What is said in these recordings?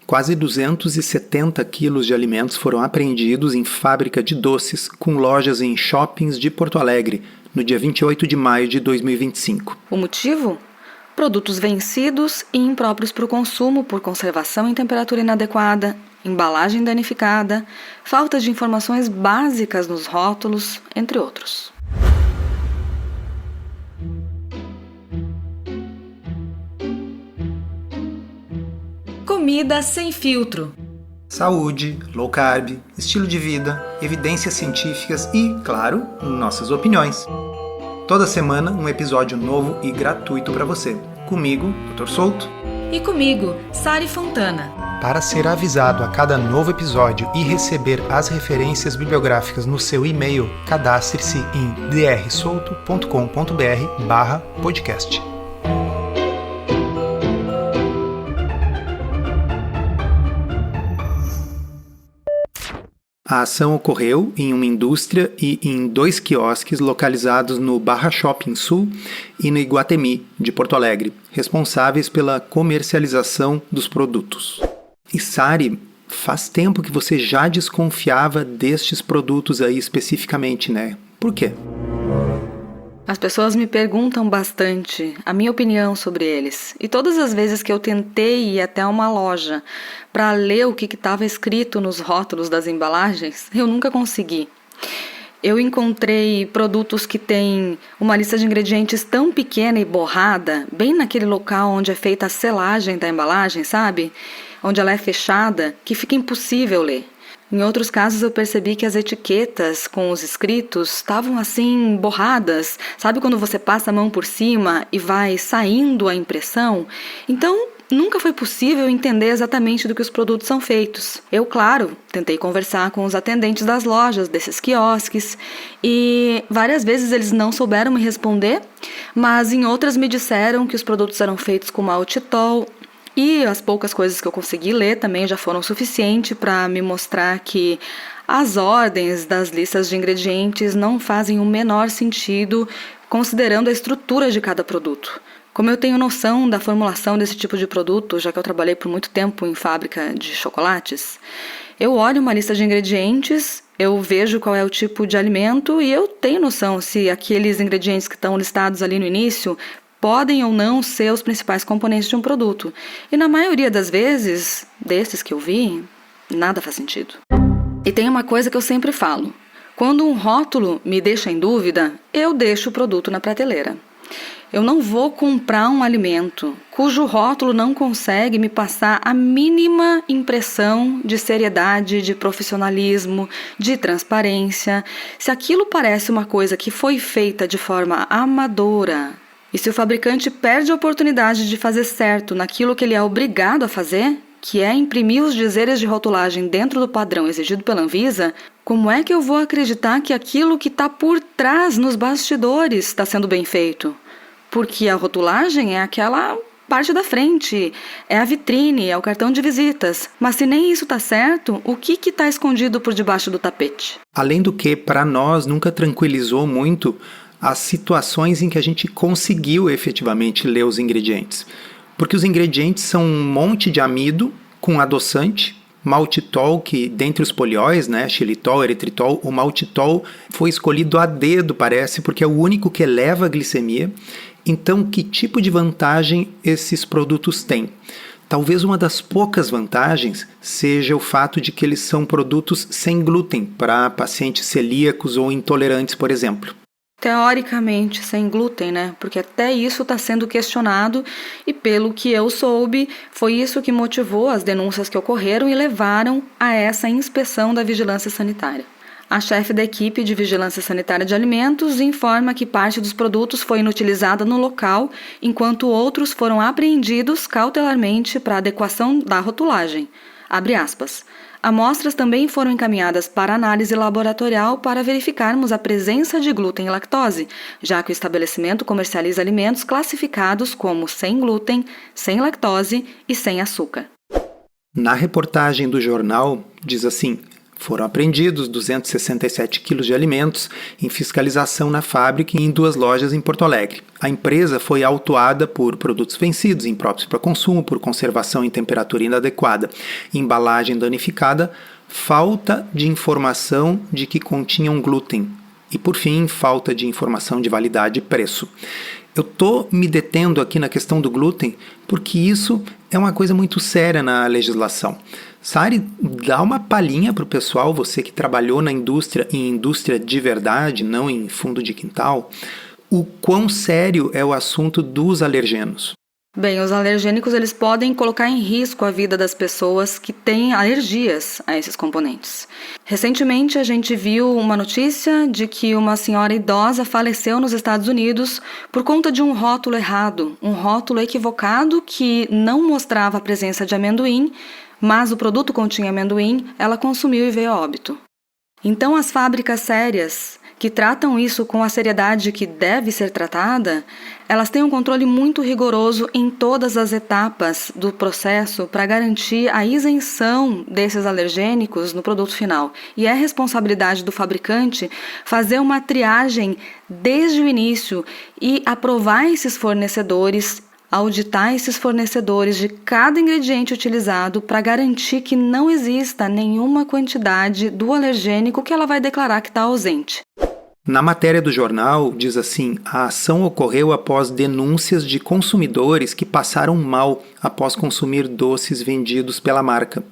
quase 270 quilos de alimentos foram apreendidos em fábrica de doces com lojas em shoppings de Porto Alegre, no dia 28 de maio de 2025. O motivo? Produtos vencidos e impróprios para o consumo por conservação em temperatura inadequada, embalagem danificada, falta de informações básicas nos rótulos, entre outros. Comida sem filtro. Saúde, low carb, estilo de vida, evidências científicas e, claro, nossas opiniões. Toda semana um episódio novo e gratuito para você. Comigo, Dr. Souto. E comigo, Sari Fontana. Para ser avisado a cada novo episódio e receber as referências bibliográficas no seu e-mail, cadastre-se em drsolto.com.br/podcast. A ação ocorreu em uma indústria e em 2 quiosques localizados no Barra Shopping Sul e no Iguatemi, de Porto Alegre, responsáveis pela comercialização dos produtos. E Sari, faz tempo que você já desconfiava destes produtos aí especificamente, né? Por quê? As pessoas me perguntam bastante a minha opinião sobre eles. E todas as vezes que eu tentei ir até uma loja para ler o que estava escrito nos rótulos das embalagens, eu nunca consegui. Eu encontrei produtos que têm uma lista de ingredientes tão pequena e borrada, bem naquele local onde é feita a selagem da embalagem, sabe? Onde ela é fechada, que fica impossível ler. Em outros casos eu percebi que as etiquetas com os escritos estavam assim borradas, sabe quando você passa a mão por cima e vai saindo a impressão? Então nunca foi possível entender exatamente do que os produtos são feitos. Eu, claro, tentei conversar com os atendentes das lojas, desses quiosques, e várias vezes eles não souberam me responder, mas em outras me disseram que os produtos eram feitos com maltitol. E as poucas coisas que eu consegui ler também já foram suficientes para me mostrar que as ordens das listas de ingredientes não fazem o menor sentido considerando a estrutura de cada produto. Como eu tenho noção da formulação desse tipo de produto, já que eu trabalhei por muito tempo em fábrica de chocolates, eu olho uma lista de ingredientes, eu vejo qual é o tipo de alimento e eu tenho noção se aqueles ingredientes que estão listados ali no início podem ou não ser os principais componentes de um produto. E na maioria das vezes, desses que eu vi, nada faz sentido. E tem uma coisa que eu sempre falo. Quando um rótulo me deixa em dúvida, eu deixo o produto na prateleira. Eu não vou comprar um alimento cujo rótulo não consegue me passar a mínima impressão de seriedade, de profissionalismo, de transparência. Se aquilo parece uma coisa que foi feita de forma amadora, e se o fabricante perde a oportunidade de fazer certo naquilo que ele é obrigado a fazer, que é imprimir os dizeres de rotulagem dentro do padrão exigido pela Anvisa, como é que eu vou acreditar que aquilo que está por trás nos bastidores está sendo bem feito? Porque a rotulagem é aquela parte da frente, é a vitrine, é o cartão de visitas. Mas se nem isso está certo, o que está escondido por debaixo do tapete? Além do que, para nós, nunca tranquilizou muito as situações em que a gente conseguiu efetivamente ler os ingredientes. Porque os ingredientes são um monte de amido com adoçante, maltitol, que dentre os polióis, né, xilitol, eritritol, o maltitol foi escolhido a dedo, parece, porque é o único que eleva a glicemia. Então, que tipo de vantagem esses produtos têm? Talvez uma das poucas vantagens seja o fato de que eles são produtos sem glúten para pacientes celíacos ou intolerantes, por exemplo. Teoricamente sem glúten, né? Porque até isso está sendo questionado e pelo que eu soube, foi isso que motivou as denúncias que ocorreram e levaram a essa inspeção da vigilância sanitária. A chefe da equipe de vigilância sanitária de alimentos informa que parte dos produtos foi inutilizada no local, enquanto outros foram apreendidos cautelarmente para adequação da rotulagem. Abre aspas. Amostras também foram encaminhadas para análise laboratorial para verificarmos a presença de glúten e lactose, já que o estabelecimento comercializa alimentos classificados como sem glúten, sem lactose e sem açúcar. Na reportagem do jornal, diz assim: Foram apreendidos 267 quilos de alimentos em fiscalização na fábrica e em 2 lojas em Porto Alegre. A empresa foi autuada por produtos vencidos, impróprios para consumo, por conservação em temperatura inadequada, embalagem danificada, falta de informação de que continham glúten e, por fim, falta de informação de validade e preço. Eu estou me detendo aqui na questão do glúten porque isso é uma coisa muito séria na legislação. Sari, dá uma palhinha para o pessoal, você que trabalhou na indústria, em indústria de verdade, não em fundo de quintal, o quão sério é o assunto dos alergenos. Bem, os alergênicos eles podem colocar em risco a vida das pessoas que têm alergias a esses componentes. Recentemente a gente viu uma notícia de que uma senhora idosa faleceu nos Estados Unidos por conta de um rótulo errado, um rótulo equivocado que não mostrava a presença de amendoim, mas o produto continha amendoim, ela consumiu e veio a óbito. Então as fábricas sérias que tratam isso com a seriedade que deve ser tratada, elas têm um controle muito rigoroso em todas as etapas do processo para garantir a isenção desses alergênicos no produto final. E é responsabilidade do fabricante fazer uma triagem desde o início e aprovar esses fornecedores, auditar esses fornecedores de cada ingrediente utilizado para garantir que não exista nenhuma quantidade do alergênico que ela vai declarar que está ausente. Na matéria do jornal, diz assim, a ação ocorreu após denúncias de consumidores que passaram mal após consumir doces vendidos pela marca.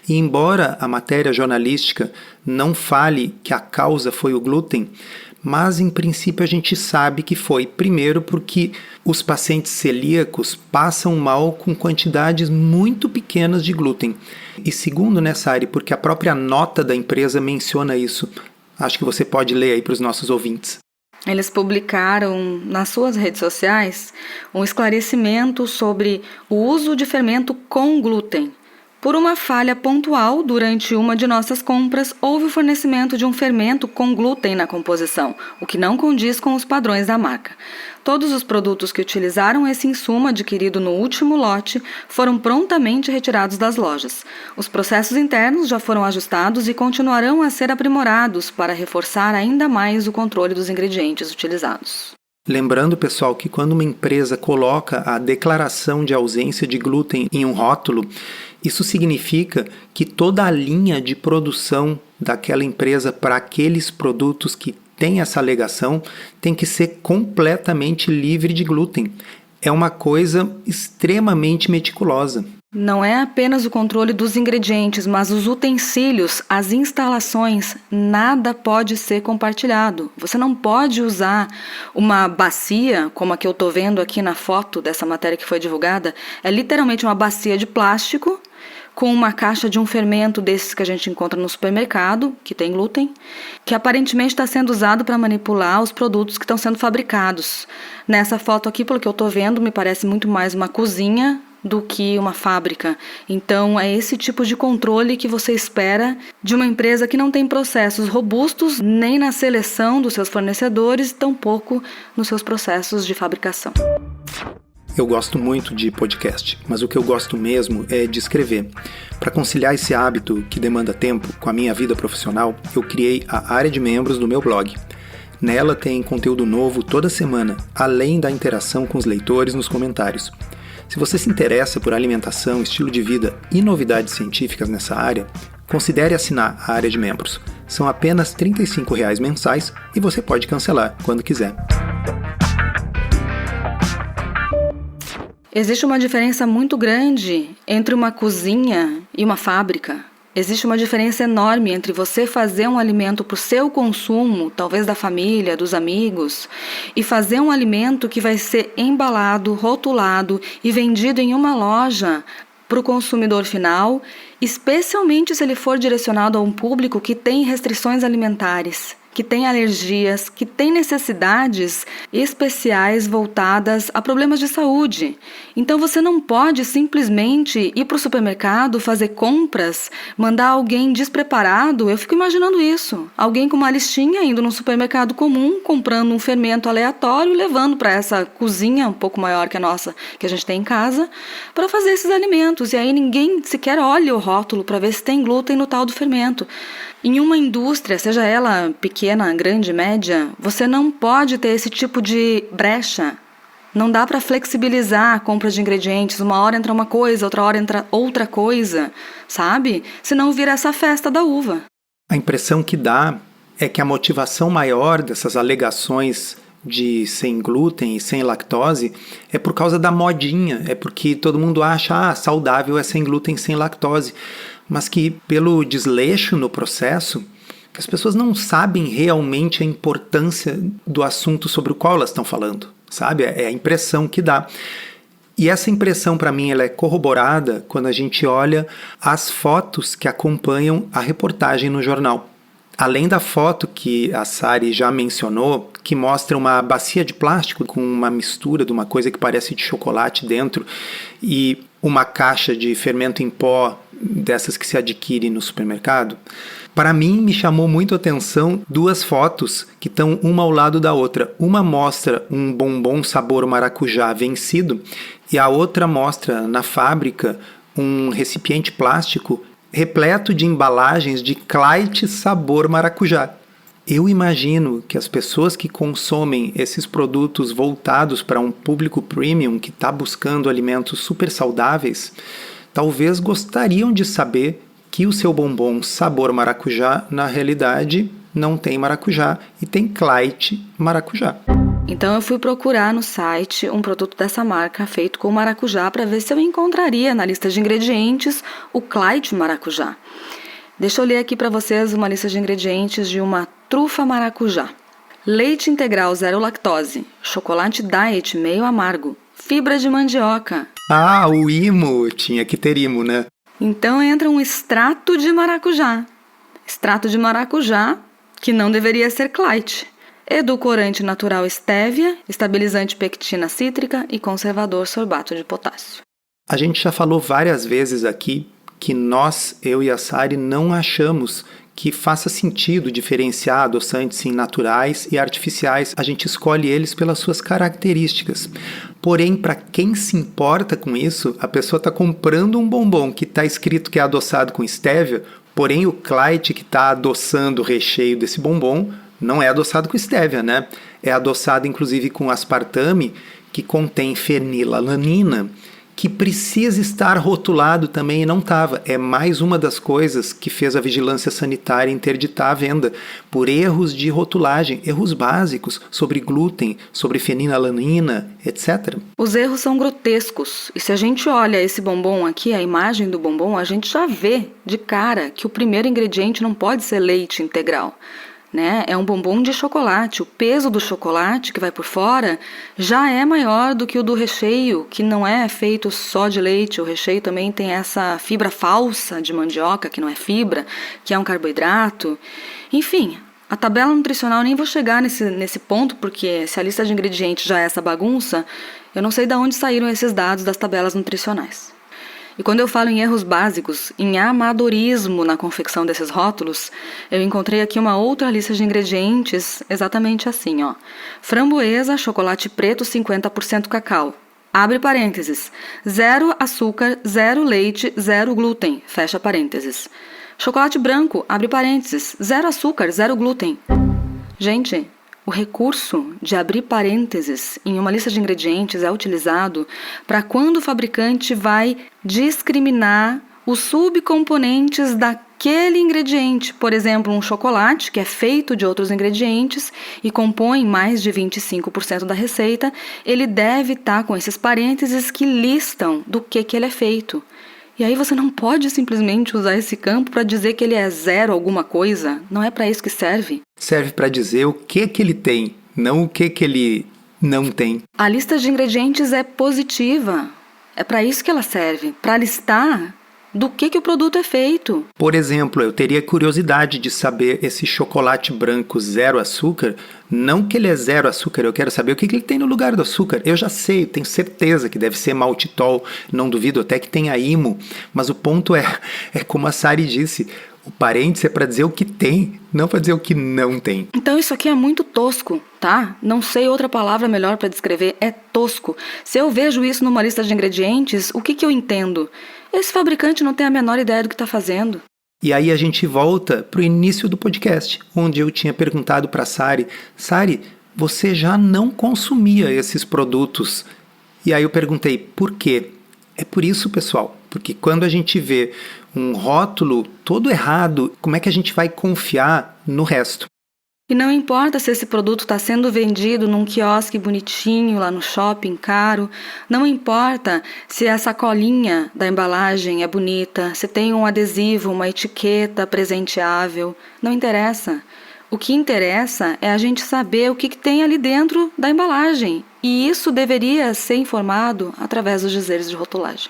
E embora a matéria jornalística não fale que a causa foi o glúten, mas em princípio a gente sabe que foi, primeiro porque os pacientes celíacos passam mal com quantidades muito pequenas de glúten. E segundo, né, Sari, porque a própria nota da empresa menciona isso. Acho que você pode ler aí para os nossos ouvintes. Eles publicaram nas suas redes sociais um esclarecimento sobre o uso de fermento com glúten. Por uma falha pontual, durante uma de nossas compras, houve o fornecimento de um fermento com glúten na composição, o que não condiz com os padrões da marca. Todos os produtos que utilizaram esse insumo adquirido no último lote foram prontamente retirados das lojas. Os processos internos já foram ajustados e continuarão a ser aprimorados para reforçar ainda mais o controle dos ingredientes utilizados. Lembrando, pessoal, que quando uma empresa coloca a declaração de ausência de glúten em um rótulo, isso significa que toda a linha de produção daquela empresa para aqueles produtos que têm essa alegação tem que ser completamente livre de glúten. É uma coisa extremamente meticulosa. Não é apenas o controle dos ingredientes, mas os utensílios, as instalações, nada pode ser compartilhado. Você não pode usar uma bacia, como a que eu estou vendo aqui na foto dessa matéria que foi divulgada, é literalmente uma bacia de plástico com uma caixa de um fermento desses que a gente encontra no supermercado, que tem glúten, que aparentemente está sendo usado para manipular os produtos que estão sendo fabricados. Nessa foto aqui, pelo que eu estou vendo, me parece muito mais uma cozinha do que uma fábrica. Então, é esse tipo de controle que você espera de uma empresa que não tem processos robustos nem na seleção dos seus fornecedores, tampouco nos seus processos de fabricação. Eu gosto muito de podcast, mas o que eu gosto mesmo é de escrever. Para conciliar esse hábito que demanda tempo com a minha vida profissional, eu criei a área de membros do meu blog. Nela tem conteúdo novo toda semana, além da interação com os leitores nos comentários. Se você se interessa por alimentação, estilo de vida e novidades científicas nessa área, considere assinar a área de membros. São apenas R$ 35 mensais e você pode cancelar quando quiser. Existe uma diferença muito grande entre uma cozinha e uma fábrica. Existe uma diferença enorme entre você fazer um alimento para o seu consumo, talvez da família, dos amigos, e fazer um alimento que vai ser embalado, rotulado e vendido em uma loja para o consumidor final, especialmente se ele for direcionado a um público que tem restrições alimentares, que tem alergias, que tem necessidades especiais voltadas a problemas de saúde. Então você não pode simplesmente ir para o supermercado, fazer compras, mandar alguém despreparado. Eu fico imaginando isso. Alguém com uma listinha indo num supermercado comum, comprando um fermento aleatório e levando para essa cozinha um pouco maior que a nossa, que a gente tem em casa, para fazer esses alimentos. E aí ninguém sequer olha o rótulo para ver se tem glúten no tal do fermento. Em uma indústria, seja ela pequena, grande, média, você não pode ter esse tipo de brecha. Não dá para flexibilizar a compra de ingredientes. Uma hora entra uma coisa, outra hora entra outra coisa, sabe? Senão vira essa festa da uva. A impressão que dá é que a motivação maior dessas alegações de sem glúten e sem lactose é por causa da modinha, é porque todo mundo acha saudável é sem glúten e sem lactose, mas que pelo desleixo no processo, as pessoas não sabem realmente a importância do assunto sobre o qual elas estão falando, sabe? É a impressão que dá. E essa impressão, para mim, ela é corroborada quando a gente olha as fotos que acompanham a reportagem no jornal. Além da foto que a Sari já mencionou, que mostra uma bacia de plástico com uma mistura de uma coisa que parece de chocolate dentro e uma caixa de fermento em pó dessas que se adquire no supermercado, para mim me chamou muito a atenção duas fotos que estão uma ao lado da outra. Uma mostra um bombom sabor maracujá vencido e a outra mostra na fábrica um recipiente plástico repleto de embalagens de Clyde sabor maracujá. Eu imagino que as pessoas que consomem esses produtos voltados para um público premium que está buscando alimentos super saudáveis, talvez gostariam de saber que o seu bombom sabor maracujá, na realidade, não tem maracujá e tem Clyde maracujá. Então eu fui procurar no site um produto dessa marca feito com maracujá para ver se eu encontraria na lista de ingredientes o Clyde maracujá. Deixa eu ler aqui para vocês uma lista de ingredientes de uma trufa maracujá. Leite integral zero lactose, chocolate diet meio amargo, fibra de mandioca. Ah, o imo! Tinha que ter imo, né? Então entra um extrato de maracujá. Extrato de maracujá, que não deveria ser Clyde. Edulcorante natural estévia, estabilizante pectina cítrica e conservador sorbato de potássio. A gente já falou várias vezes aqui que nós, eu e a Sari, não achamos que faça sentido diferenciar adoçantes em naturais e artificiais. A gente escolhe eles pelas suas características. Porém, para quem se importa com isso, a pessoa está comprando um bombom que está escrito que é adoçado com estévia, porém o Clyde que está adoçando o recheio desse bombom não é adoçado com estévia, né? É adoçado inclusive com aspartame, que contém fenilalanina, que precisa estar rotulado também e não estava. É mais uma das coisas que fez a vigilância sanitária interditar a venda, por erros de rotulagem, erros básicos sobre glúten, sobre fenilalanina, etc. Os erros são grotescos, e se a gente olha esse bombom aqui, a imagem do bombom, a gente já vê de cara que o primeiro ingrediente não pode ser leite integral. É um bombom de chocolate. O peso do chocolate que vai por fora já é maior do que o do recheio, que não é feito só de leite. O recheio também tem essa fibra falsa de mandioca, que não é fibra, que é um carboidrato. Enfim, a tabela nutricional, nem vou chegar nesse ponto, porque se a lista de ingredientes já é essa bagunça, eu não sei de onde saíram esses dados das tabelas nutricionais. E quando eu falo em erros básicos, em amadorismo na confecção desses rótulos, eu encontrei aqui uma outra lista de ingredientes exatamente assim, ó. Framboesa, chocolate preto 50% cacau. Abre parênteses. 0 açúcar, 0 leite, 0 glúten. Fecha parênteses. Chocolate branco, abre parênteses. 0 açúcar, 0 glúten. Gente, o recurso de abrir parênteses em uma lista de ingredientes é utilizado para quando o fabricante vai discriminar os subcomponentes daquele ingrediente. Por exemplo, um chocolate que é feito de outros ingredientes e compõe mais de 25% da receita, ele deve estar com esses parênteses que listam do que ele é feito. E aí você não pode simplesmente usar esse campo para dizer que ele é zero alguma coisa. Não é para isso que serve. Serve para dizer o que ele tem, não o que ele não tem. A lista de ingredientes é positiva. É para isso que ela serve, para listar do que o produto é feito. Por exemplo, eu teria curiosidade de saber esse chocolate branco zero açúcar. Não que ele é zero açúcar, eu quero saber o que ele tem no lugar do açúcar. Eu já sei, tenho certeza que deve ser maltitol, não duvido até que tenha imo. Mas o ponto é como a Sari disse, o parênteses é para dizer o que tem, não para dizer o que não tem. Então isso aqui é muito tosco, tá? Não sei outra palavra melhor para descrever, é tosco. Se eu vejo isso numa lista de ingredientes, o que eu entendo? Esse fabricante não tem a menor ideia do que está fazendo. E aí a gente volta para o início do podcast, onde eu tinha perguntado para a Sari, você já não consumia esses produtos? E aí eu perguntei, por quê? É por isso, pessoal, porque quando a gente vê um rótulo todo errado, como é que a gente vai confiar no resto? E não importa se esse produto está sendo vendido num quiosque bonitinho lá no shopping caro, não importa se a sacolinha da embalagem é bonita, se tem um adesivo, uma etiqueta presenteável, não interessa. O que interessa é a gente saber o que tem ali dentro da embalagem, e isso deveria ser informado através dos dizeres de rotulagem.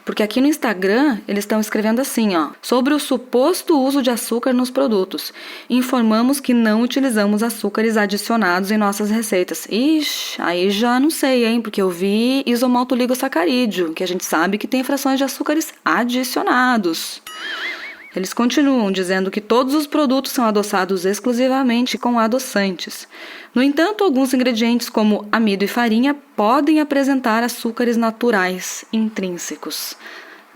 Porque aqui no Instagram eles estão escrevendo assim, sobre o suposto uso de açúcar nos produtos. Informamos que não utilizamos açúcares adicionados em nossas receitas. Ixi, aí já não sei, hein? Porque eu vi isomaltoglicosacarídeo, que a gente sabe que tem frações de açúcares adicionados. Eles continuam dizendo que todos os produtos são adoçados exclusivamente com adoçantes. No entanto, alguns ingredientes como amido e farinha podem apresentar açúcares naturais intrínsecos.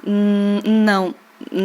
Não,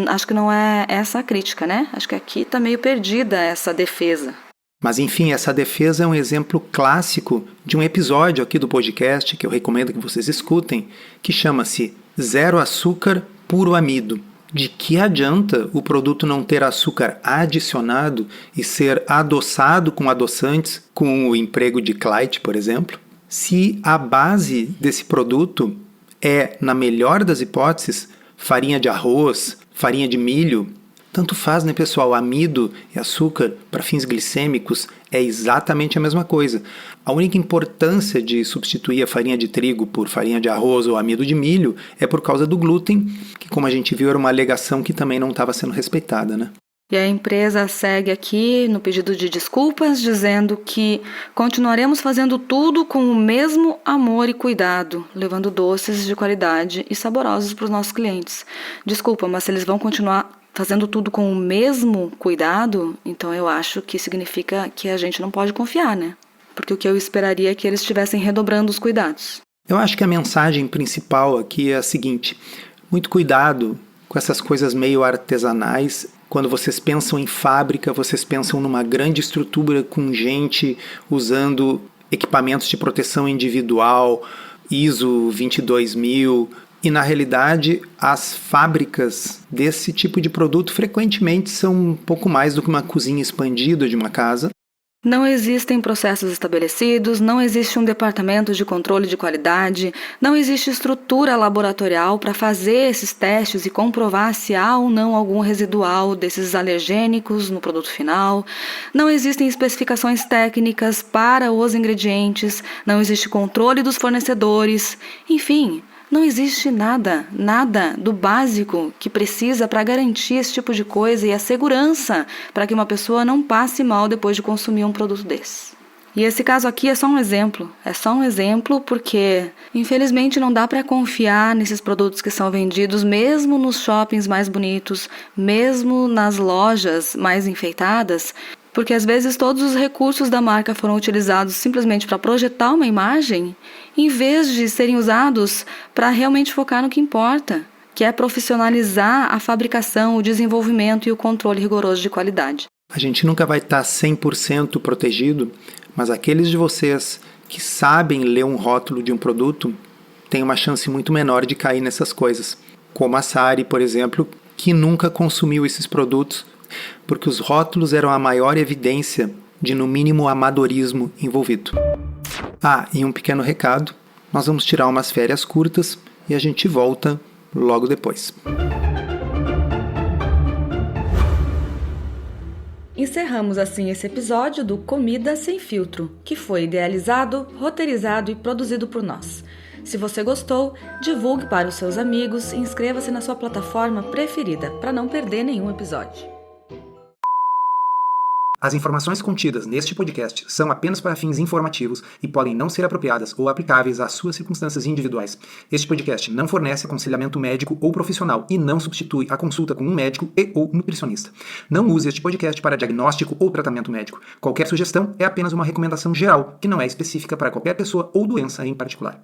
acho que não é essa a crítica, né? Acho que aqui está meio perdida essa defesa. Mas enfim, essa defesa é um exemplo clássico de um episódio aqui do podcast que eu recomendo que vocês escutem, que chama-se Zero Açúcar, Puro Amido. De que adianta o produto não ter açúcar adicionado e ser adoçado com adoçantes, com o emprego de Clyde, por exemplo, se a base desse produto é, na melhor das hipóteses, farinha de arroz, farinha de milho? Tanto faz, né, pessoal? Amido e açúcar, para fins glicêmicos, é exatamente a mesma coisa. A única importância de substituir a farinha de trigo por farinha de arroz ou amido de milho é por causa do glúten, que, como a gente viu, era uma alegação que também não estava sendo respeitada, né? E a empresa segue aqui no pedido de desculpas, dizendo que continuaremos fazendo tudo com o mesmo amor e cuidado, levando doces de qualidade e saborosos para os nossos clientes. Desculpa, mas se eles vão continuar fazendo tudo com o mesmo cuidado, então eu acho que significa que a gente não pode confiar, né? Porque o que eu esperaria é que eles estivessem redobrando os cuidados. Eu acho que a mensagem principal aqui é a seguinte: muito cuidado com essas coisas meio artesanais. Quando vocês pensam em fábrica, vocês pensam numa grande estrutura com gente usando equipamentos de proteção individual, ISO 22000, e na realidade as fábricas desse tipo de produto frequentemente são um pouco mais do que uma cozinha expandida de uma casa. Não existem processos estabelecidos, não existe um departamento de controle de qualidade, não existe estrutura laboratorial para fazer esses testes e comprovar se há ou não algum residual desses alergênicos no produto final, não existem especificações técnicas para os ingredientes, não existe controle dos fornecedores, enfim, não existe nada do básico que precisa para garantir esse tipo de coisa e a segurança para que uma pessoa não passe mal depois de consumir um produto desse. E esse caso aqui é só um exemplo porque infelizmente não dá para confiar nesses produtos que são vendidos mesmo nos shoppings mais bonitos, mesmo nas lojas mais enfeitadas, porque às vezes todos os recursos da marca foram utilizados simplesmente para projetar uma imagem, em vez de serem usados para realmente focar no que importa, que é profissionalizar a fabricação, o desenvolvimento e o controle rigoroso de qualidade. A gente nunca vai estar 100% protegido, mas aqueles de vocês que sabem ler um rótulo de um produto têm uma chance muito menor de cair nessas coisas. Como a Sari, por exemplo, que nunca consumiu esses produtos, porque os rótulos eram a maior evidência de, no mínimo, amadorismo envolvido. E um pequeno recado, nós vamos tirar umas férias curtas e a gente volta logo depois. Encerramos assim esse episódio do Comida Sem Filtro, que foi idealizado, roteirizado e produzido por nós. Se você gostou, divulgue para os seus amigos e inscreva-se na sua plataforma preferida para não perder nenhum episódio. As informações contidas neste podcast são apenas para fins informativos e podem não ser apropriadas ou aplicáveis às suas circunstâncias individuais. Este podcast não fornece aconselhamento médico ou profissional e não substitui a consulta com um médico ou nutricionista. Não use este podcast para diagnóstico ou tratamento médico. Qualquer sugestão é apenas uma recomendação geral, que não é específica para qualquer pessoa ou doença em particular.